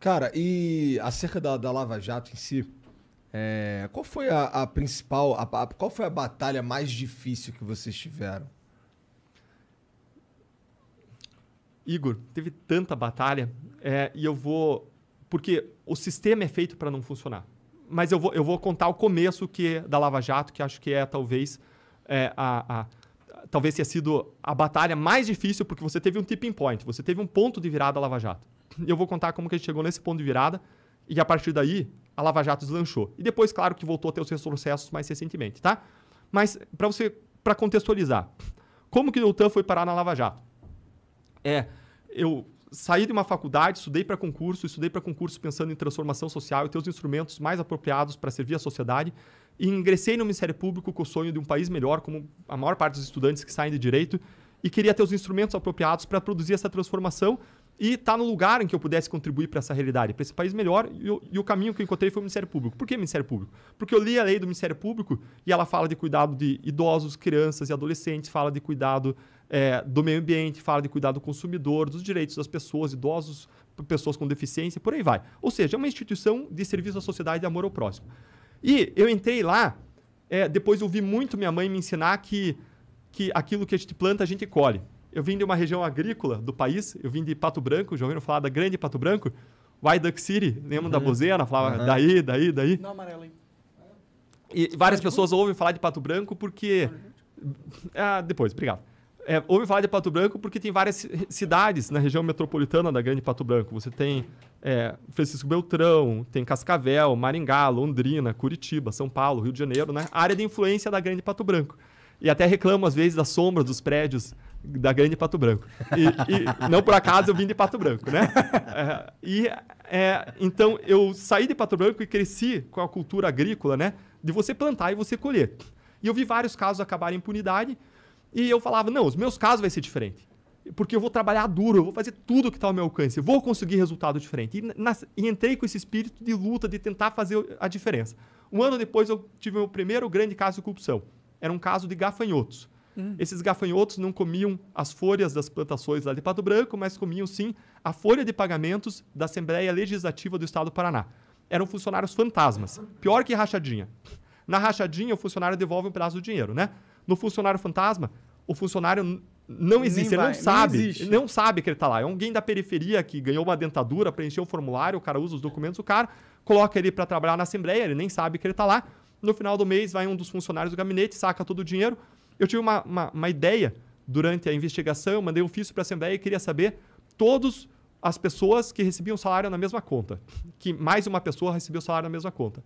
Cara, e acerca da Lava Jato em si, qual foi a principal, qual foi a batalha mais difícil que vocês tiveram? Igor, teve tanta batalha e eu vou... Porque o sistema é feito para não funcionar. Mas eu vou contar o começo da Lava Jato, que acho que talvez talvez tenha sido a batalha mais difícil, porque você teve um tipping point, você teve um ponto de virada da Lava Jato. E eu vou contar como que a gente chegou nesse ponto de virada e a partir daí a Lava Jato deslanchou. E depois, claro, que voltou a ter os seus processos mais recentemente, tá? Mas para contextualizar, como que o Deltan foi parar na Lava Jato? Eu saí de uma faculdade, estudei para concurso pensando em transformação social e ter os instrumentos mais apropriados para servir a sociedade e ingressei no Ministério Público com o sonho de um país melhor, como a maior parte dos estudantes que saem de direito, e queria ter os instrumentos apropriados para produzir essa transformação e estar no lugar em que eu pudesse contribuir para essa realidade, para esse país melhor, e o caminho que eu encontrei foi o Ministério Público. Por que Ministério Público? Porque eu li a lei do Ministério Público e ela fala de cuidado de idosos, crianças e adolescentes, fala de cuidado do meio ambiente, fala de cuidado do consumidor, dos direitos das pessoas, idosos, pessoas com deficiência, por aí vai. Ou seja, é uma instituição de serviço à sociedade e amor ao próximo. E eu entrei lá, depois eu ouvi muito minha mãe me ensinar que aquilo que a gente planta, a gente colhe. Eu vim de uma região agrícola do país, eu vim de Pato Branco, já ouviram falar da grande Pato Branco? White Duck City, lembram da Bozena? Falava daí. Não, amarelo, hein? E várias pessoas ouvem falar de Pato Branco porque... depois, obrigado. Ouvem falar de Pato Branco porque tem várias cidades na região metropolitana da grande Pato Branco. Você tem Francisco Beltrão, tem Cascavel, Maringá, Londrina, Curitiba, São Paulo, Rio de Janeiro, né? A área de influência da grande Pato Branco. E até reclamo, às vezes, das sombras dos prédios da grande Pato Branco. E não por acaso eu vim de Pato Branco, né? Então, eu saí de Pato Branco e cresci com a cultura agrícola, né? De você plantar e você colher. E eu vi vários casos acabarem em impunidade e eu falava, não, os meus casos vai ser diferente. Porque eu vou trabalhar duro, eu vou fazer tudo que está ao meu alcance, eu vou conseguir resultado diferente. E entrei com esse espírito de luta, de tentar fazer a diferença. Um ano depois, eu tive o meu primeiro grande caso de corrupção. Era um caso de gafanhotos. Esses gafanhotos não comiam as folhas das plantações lá de Pato Branco, mas comiam, sim, a folha de pagamentos da Assembleia Legislativa do Estado do Paraná. Eram funcionários fantasmas. Pior que rachadinha. Na rachadinha, o funcionário devolve um pedaço do dinheiro, né? No funcionário fantasma, o funcionário não existe, ele não sabe que ele está lá. É alguém da periferia que ganhou uma dentadura, preencheu o formulário, o cara usa os documentos do cara, coloca ele para trabalhar na Assembleia, ele nem sabe que ele está lá. No final do mês, vai um dos funcionários do gabinete, saca todo o dinheiro. Eu tive uma ideia durante a investigação, eu mandei um ofício para a Assembleia e queria saber todas as pessoas que recebiam salário na mesma conta. Que mais uma pessoa recebia o salário na mesma conta.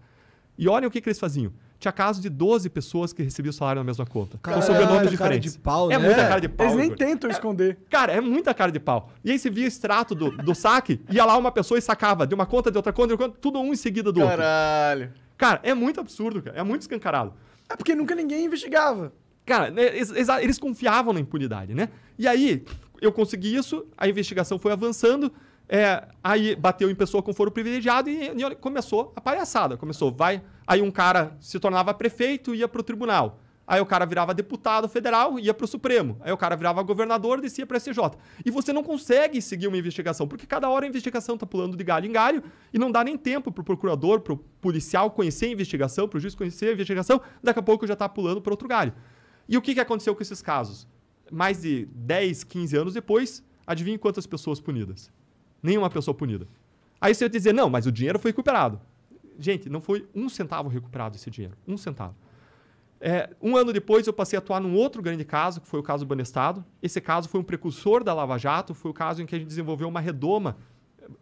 E olhem o que eles faziam. Tinha casos de 12 pessoas que recebiam o salário na mesma conta. Com sobrenomes diferentes. De pau, muita cara de pau. Eles nem tentam esconder. Cara, é muita cara de pau. E aí você via o extrato do saque, ia lá uma pessoa e sacava de uma conta, de outra conta, tudo um em seguida do outro. Caralho. Cara, é muito absurdo, cara. É muito escancarado. É porque nunca ninguém investigava. Cara, eles confiavam na impunidade, né? E aí, eu consegui isso, a investigação foi avançando, aí bateu em pessoa com foro privilegiado e começou a palhaçada. Aí um cara se tornava prefeito e ia pro tribunal. Aí o cara virava deputado federal e ia pro Supremo. Aí o cara virava governador e descia pro STJ. E você não consegue seguir uma investigação, porque cada hora a investigação tá pulando de galho em galho e não dá nem tempo pro procurador, pro policial conhecer a investigação, pro juiz conhecer a investigação, daqui a pouco já tá pulando pro outro galho. E o que aconteceu com esses casos? Mais de 10, 15 anos depois, adivinhe quantas pessoas punidas? Nenhuma pessoa punida. Aí você vai dizer, não, mas o dinheiro foi recuperado. Gente, não foi um centavo recuperado esse dinheiro. Um centavo. Um ano depois, eu passei a atuar num outro grande caso, que foi o caso Banestado. Esse caso foi um precursor da Lava Jato, foi o caso em que a gente desenvolveu uma redoma,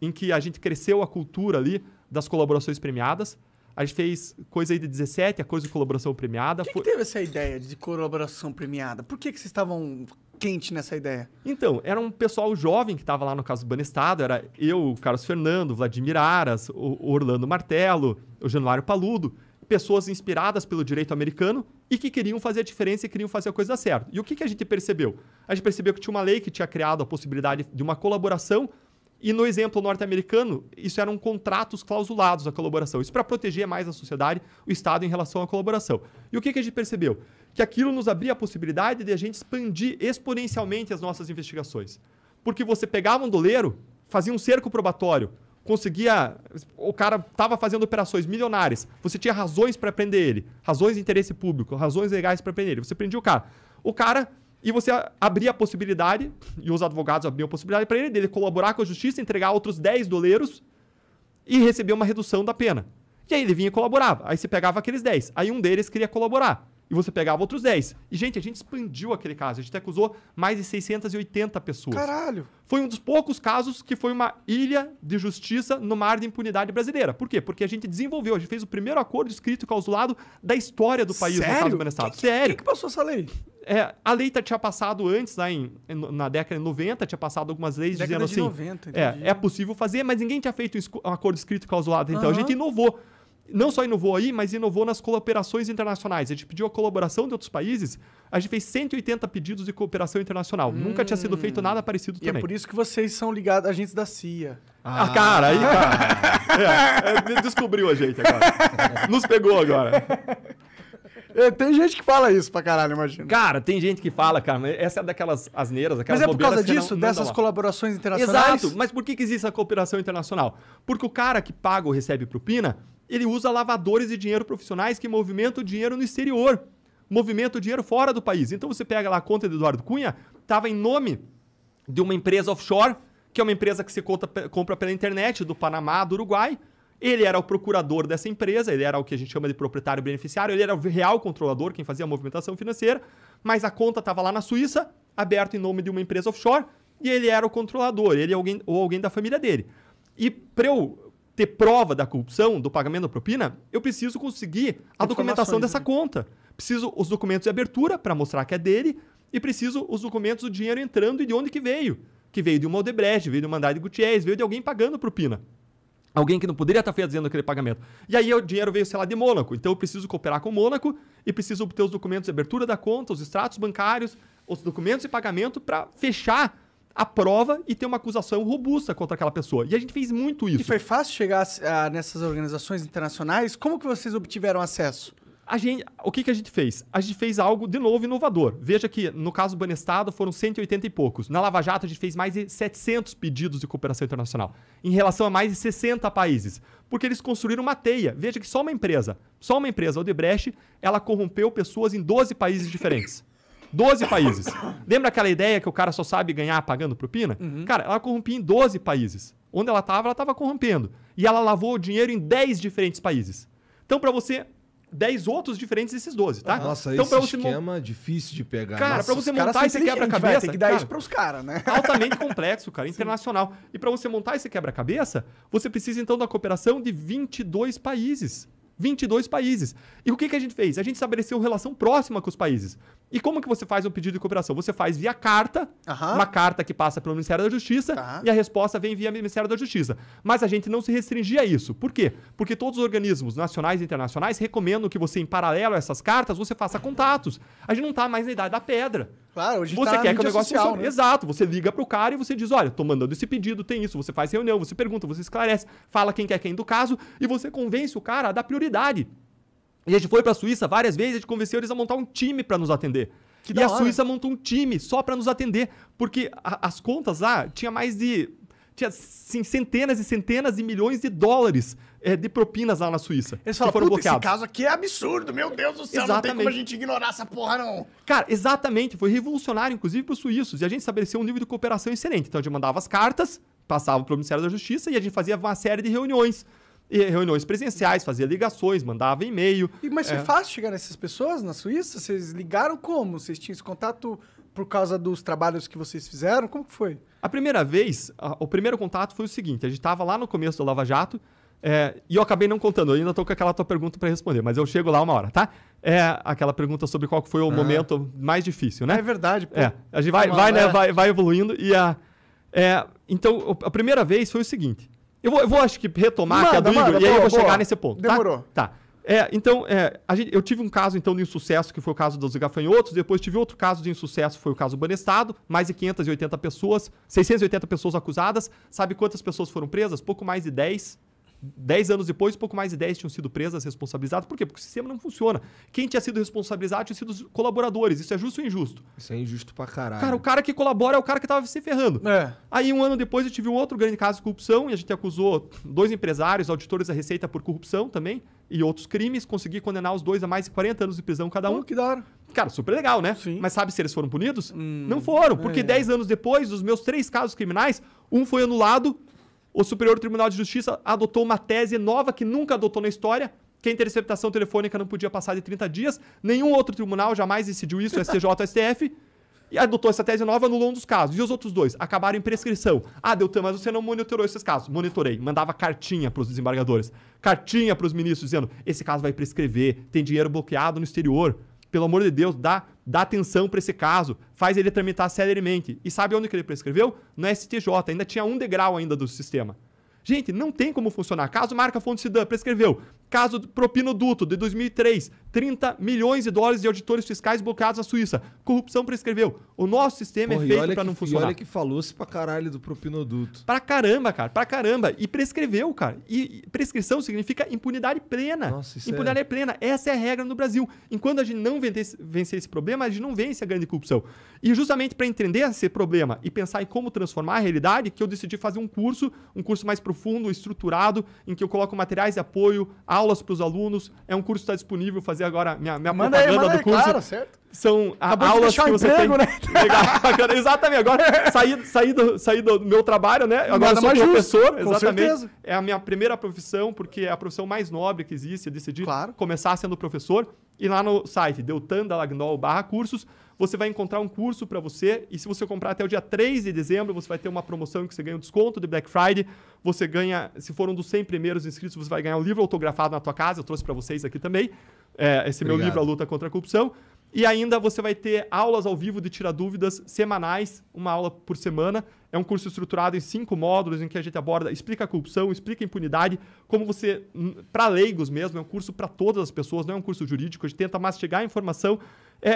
em que a gente cresceu a cultura ali das colaborações premiadas. A gente fez coisa aí de 17, a coisa de colaboração premiada. Quem que teve essa ideia de colaboração premiada? Por que vocês estavam quente nessa ideia? Então, era um pessoal jovem que estava lá no caso do Banestado. Era eu, o Carlos Fernando, o Vladimir Aras, o Orlando Martello, o Januário Paludo. Pessoas inspiradas pelo direito americano e que queriam fazer a diferença e queriam fazer a coisa dar certo. E o que a gente percebeu? A gente percebeu que tinha uma lei que tinha criado a possibilidade de uma colaboração e no exemplo norte-americano, isso eram contratos clausulados, a colaboração. Isso para proteger mais a sociedade, o Estado em relação à colaboração. E o que a gente percebeu? Que aquilo nos abria a possibilidade de a gente expandir exponencialmente as nossas investigações. Porque você pegava um doleiro, fazia um cerco probatório conseguia... O cara estava fazendo operações milionárias. Você tinha razões para prender ele. Razões de interesse público, razões legais para prender ele. Você prendia o cara. O cara... E você abria a possibilidade, e os advogados abriam a possibilidade para ele, dele colaborar com a justiça, entregar outros 10 doleiros e receber uma redução da pena. E aí ele vinha e colaborava. Aí você pegava aqueles 10. Aí um deles queria colaborar. E você pegava outros 10. E, gente, a gente expandiu aquele caso. A gente até acusou mais de 680 pessoas. Caralho! Foi um dos poucos casos que foi uma ilha de justiça no mar de impunidade brasileira. Por quê? Porque a gente desenvolveu, a gente fez o primeiro acordo escrito e clausulado da história do país, Sério? no caso do Banestado. Sério. Quem que passou essa lei? A lei tinha passado antes, lá na década de 90, tinha passado algumas leis dizendo assim... Década de 90, entendi. É possível fazer, mas ninguém tinha feito um acordo escrito e clausulado. Então, a Aham. gente inovou. Não só inovou aí, mas inovou nas cooperações internacionais. A gente pediu a colaboração de outros países. A gente fez 180 pedidos de cooperação internacional. Nunca tinha sido feito nada parecido E também. é por isso que vocês são ligados, agentes da CIA. Cara, aí, cara. Descobriu a gente agora. Nos pegou agora. Tem gente que fala isso pra caralho, imagina. Cara, tem gente que fala, cara, mas essa é daquelas asneiras, aquelas Mas é por causa bobeiras que disso, não dá dessas lá. colaborações internacionais? Exato, mas por que existe a cooperação internacional? Porque o cara que paga ou recebe propina, ele usa lavadores de dinheiro profissionais que movimentam o dinheiro no exterior, movimentam o dinheiro fora do país. Então você pega lá a conta do Eduardo Cunha, estava em nome de uma empresa offshore, que é uma empresa que você compra pela internet, do Panamá, do Uruguai. Ele era o procurador dessa empresa, ele era o que a gente chama de proprietário beneficiário, ele era o real controlador, quem fazia a movimentação financeira, mas a conta estava lá na Suíça, aberta em nome de uma empresa offshore, e ele era o controlador, ele ou alguém da família dele. E para eu ter prova da corrupção, do pagamento da propina, eu preciso conseguir a documentação dessa conta. Preciso os documentos de abertura para mostrar que é dele, e preciso os documentos do dinheiro entrando e de onde que veio. Que veio de uma Odebrecht, veio de uma Andrade Gutierrez, veio de alguém pagando propina. Alguém que não poderia estar fazendo aquele pagamento. E aí o dinheiro veio, sei lá, de Mônaco. Então eu preciso cooperar com o Mônaco e preciso obter os documentos de abertura da conta, os extratos bancários, os documentos de pagamento para fechar a prova e ter uma acusação robusta contra aquela pessoa. E a gente fez muito isso. E foi fácil chegar nessas organizações internacionais? Como que vocês obtiveram acesso? O que a gente fez? A gente fez algo, de novo, inovador. Veja que, no caso do Banestado, foram 180 e poucos. Na Lava Jato, a gente fez mais de 700 pedidos de cooperação internacional, em relação a mais de 60 países. Porque eles construíram uma teia. Veja que só uma empresa, a Odebrecht, ela corrompeu pessoas em 12 países diferentes. 12 países. Lembra aquela ideia que o cara só sabe ganhar pagando propina? Cara, ela corrompia em 12 países. Onde ela estava corrompendo. E ela lavou o dinheiro em 10 diferentes países. Então, para você... 10 outros diferentes desses 12, tá? Nossa, então, esse esquema difícil de pegar. Cara, pra você Os caras montar esse são inteligentes, quebra-cabeça... Tem que dar cara, isso pros caras, né? altamente complexo, cara, internacional. E para você montar esse quebra-cabeça, você precisa, então, da cooperação de 22 países. 22 países. E o que a gente fez? A gente estabeleceu relação próxima com os países. E como que você faz um pedido de cooperação? Você faz via carta, uma carta que passa pelo Ministério da Justiça, e a resposta vem via Ministério da Justiça. Mas a gente não se restringia a isso. Por quê? Porque todos os organismos nacionais e internacionais recomendam que você, em paralelo a essas cartas, você faça contatos. A gente não está mais na idade da pedra. Claro, hoje você tá quer que o mídia negócio social, funcione. né? Exato. Você liga pro cara e você diz, olha, tô mandando esse pedido, tem isso. Você faz reunião, você pergunta, você esclarece, fala quem quer quem do caso e você convence o cara a dar prioridade. E a gente foi pra Suíça várias vezes, a gente convenceu eles a montar um time para nos atender. E a Suíça montou um time só para nos atender, porque as contas lá tinha assim, centenas e centenas de milhões de dólares de propinas lá na Suíça. Eles que falam, foram puta, esse bloqueados. caso aqui é absurdo, meu Deus do céu, não tem como a gente ignorar essa porra, não. Cara, exatamente, foi revolucionário, inclusive, para os suíços, e a gente estabeleceu um nível de cooperação excelente. Então a gente mandava as cartas, passava para o Ministério da Justiça e a gente fazia uma série de reuniões. E reuniões presenciais, fazia ligações, mandava e-mail. Mas foi fácil chegar nessas pessoas na Suíça? Vocês ligaram como? Vocês tinham esse contato por causa dos trabalhos que vocês fizeram? Como que foi? A primeira vez, o primeiro contato foi o seguinte, a gente estava lá no começo do Lava Jato, e eu acabei não contando, eu ainda estou com aquela tua pergunta para responder, mas eu chego lá uma hora, tá? Aquela pergunta sobre qual foi o momento mais difícil, né? É verdade, pô. A gente vai evoluindo então, a primeira vez foi o seguinte, eu vou acho que retomar aqui a do Igor, e aí eu vou chegar nesse ponto, Demorou. Tá. Eu tive um caso, então, de insucesso, que foi o caso dos gafanhotos, depois tive outro caso de insucesso, foi o caso Banestado, mais de 580 pessoas, 680 pessoas acusadas. Sabe quantas pessoas foram presas? Pouco mais de 10 10 anos depois, pouco mais de 10 tinham sido presas, responsabilizadas. Por quê? Porque o sistema não funciona. Quem tinha sido responsabilizado tinha sido os colaboradores. Isso é justo ou injusto? Isso é injusto pra caralho. Cara, o cara que colabora é o cara que tava se ferrando. Aí, um ano depois, eu tive um outro grande caso de corrupção e a gente acusou 2 empresários, auditores da Receita por corrupção também e outros crimes. Consegui condenar os 2 a mais de 40 anos de prisão cada um. Que da hora. Cara, super legal, né? Sim. Mas sabe se eles foram punidos? Não foram, porque 10 anos depois, dos meus 3 casos criminais, um foi anulado. O Superior Tribunal de Justiça adotou uma tese nova que nunca adotou na história, que a interceptação telefônica não podia passar de 30 dias. Nenhum outro tribunal jamais decidiu isso, STJ ou STF. E adotou essa tese nova, anulou um dos casos. E os outros 2 acabaram em prescrição. Ah, Deltan, mas você não monitorou esses casos. Monitorei. Mandava cartinha para os desembargadores. Cartinha para os ministros dizendo, esse caso vai prescrever, tem dinheiro bloqueado no exterior. Pelo amor de Deus, dá atenção para esse caso. Faz ele tramitar celeremente. E sabe onde que ele prescreveu? No STJ. Ainda tinha um degrau ainda do sistema. Gente, não tem como funcionar. Caso Marca Fonte Sidan, prescreveu. Caso Propinoduto, de 2003, 30 milhões de dólares de auditores fiscais bloqueados na Suíça. Corrupção prescreveu. O nosso sistema é feito para não funcionar. E olha que falou-se pra caralho do Propinoduto. Pra caramba, cara. Pra caramba. E prescreveu, cara. E prescrição significa impunidade plena. Nossa, isso impunidade plena. Essa é a regra no Brasil. Enquanto a gente não vencer esse problema, a gente não vence a grande corrupção. E justamente para entender esse problema e pensar em como transformar a realidade, que eu decidi fazer um curso mais profundo, estruturado, em que eu coloco materiais de apoio, aulas para os alunos. É um curso que está disponível, fazer agora minha propaganda do curso. Claro, certo. São aulas que você emprego, tem. Né? Exatamente. Agora saí do meu trabalho, né? Agora eu sou professor. Com exatamente. Certeza. É a minha primeira profissão, porque é a profissão mais nobre que existe. Eu decidi começar sendo professor. E lá no site deltandalagnol/cursos, você vai encontrar um curso para você. E se você comprar até o dia 3 de dezembro, você vai ter uma promoção em que você ganha um desconto de Black Friday. Você ganha, se for um dos 100 primeiros inscritos, você vai ganhar um livro autografado na tua casa. Eu trouxe para vocês aqui também. Esse meu livro, A Luta contra a Corrupção. E ainda você vai ter aulas ao vivo de tirar dúvidas semanais, uma aula por semana. É um curso estruturado em 5 módulos em que a gente aborda, explica a corrupção, explica a impunidade, como você, para leigos mesmo, é um curso para todas as pessoas, não é um curso jurídico, a gente tenta mastigar a informação.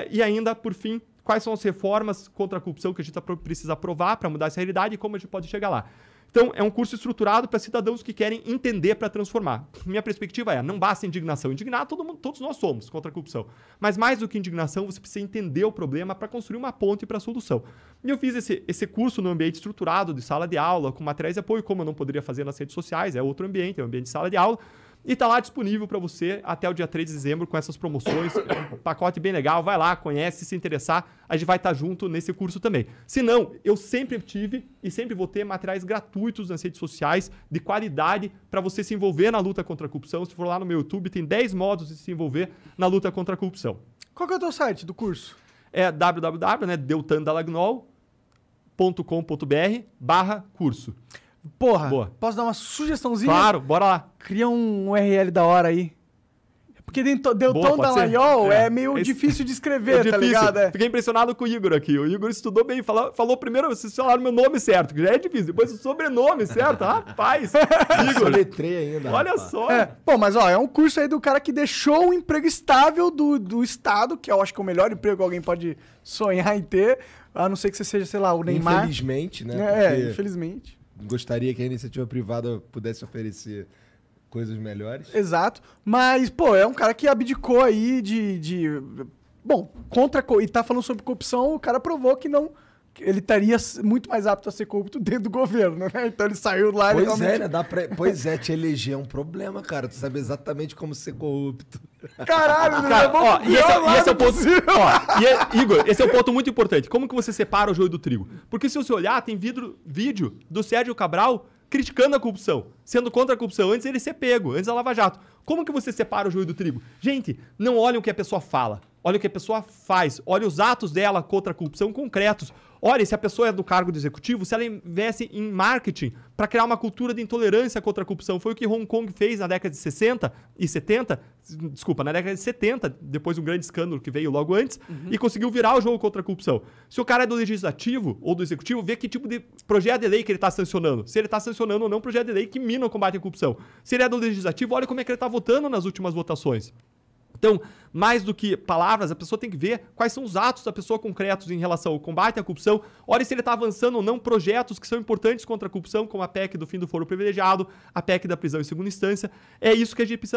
E ainda, por fim, quais são as reformas contra a corrupção que a gente precisa aprovar para mudar essa realidade e como a gente pode chegar lá. Então, é um curso estruturado para cidadãos que querem entender para transformar. Minha perspectiva não basta indignação. Indignado, todos nós somos contra a corrupção. Mas mais do que indignação, você precisa entender o problema para construir uma ponte para a solução. E eu fiz esse curso no ambiente estruturado de sala de aula, com materiais de apoio, como eu não poderia fazer nas redes sociais, é outro ambiente, é um ambiente de sala de aula. E tá lá disponível para você até o dia 3 de dezembro com essas promoções. Um pacote bem legal. Vai lá, conhece, se interessar. A gente vai estar junto nesse curso também. Se não, eu sempre tive e sempre vou ter materiais gratuitos nas redes sociais de qualidade para você se envolver na luta contra a corrupção. Se for lá no meu YouTube, tem 10 modos de se envolver na luta contra a corrupção. Qual que é o teu site do curso? É www.deltandalagnol.com.br/curso. Porra, Boa. Posso dar uma sugestãozinha? Claro, bora lá. Cria um URL da hora aí. Porque Deltan Dallagnol é meio difícil de escrever, tá ligado? Fiquei impressionado com o Igor aqui. O Igor estudou bem, falou primeiro, vocês falaram meu nome certo, que já é difícil. Depois o sobrenome certo. Rapaz, Igor. Soletrei ainda. Olha só. Pô, mas é um curso aí do cara que deixou um emprego estável do Estado, que eu acho que é o melhor emprego que alguém pode sonhar em ter, a não ser que você seja, sei lá, o Neymar. Infelizmente, né? Infelizmente. Gostaria que a iniciativa privada pudesse oferecer coisas melhores. Exato. Mas, pô, é um cara que abdicou aí Bom, e tá falando sobre corrupção, o cara provou que não... Ele estaria muito mais apto a ser corrupto dentro do governo, né? Então ele saiu lá... Pois é, te eleger é um problema, cara. Tu sabe exatamente como ser corrupto. Caralho, cara, e esse é o ponto... Igor, esse é um ponto muito importante. Como que você separa o joio do trigo? Porque se você olhar, tem vídeo do Sérgio Cabral criticando a corrupção, sendo contra a corrupção, antes ele ser pego, antes da Lava Jato. Como que você separa o joio do trigo? Gente, não olhem o que a pessoa fala, olha o que a pessoa faz, olha os atos dela contra a corrupção concretos. Olha, se a pessoa é do cargo de executivo, se ela investe em marketing para criar uma cultura de intolerância contra a corrupção. Foi o que Hong Kong fez na década de 60 e 70, na década de 70, depois de um grande escândalo que veio logo antes, e conseguiu virar o jogo contra a corrupção. Se o cara é do legislativo ou do executivo, vê que tipo de projeto de lei que ele está sancionando. Se ele está sancionando ou não projeto de lei que mina o combate à corrupção. Se ele é do legislativo, olha como é que ele está votando nas últimas votações. Então, mais do que palavras, a pessoa tem que ver quais são os atos da pessoa concretos em relação ao combate à corrupção. Olha se ele está avançando ou não projetos que são importantes contra a corrupção, como a PEC do fim do foro privilegiado, a PEC da prisão em segunda instância. É isso que a gente precisa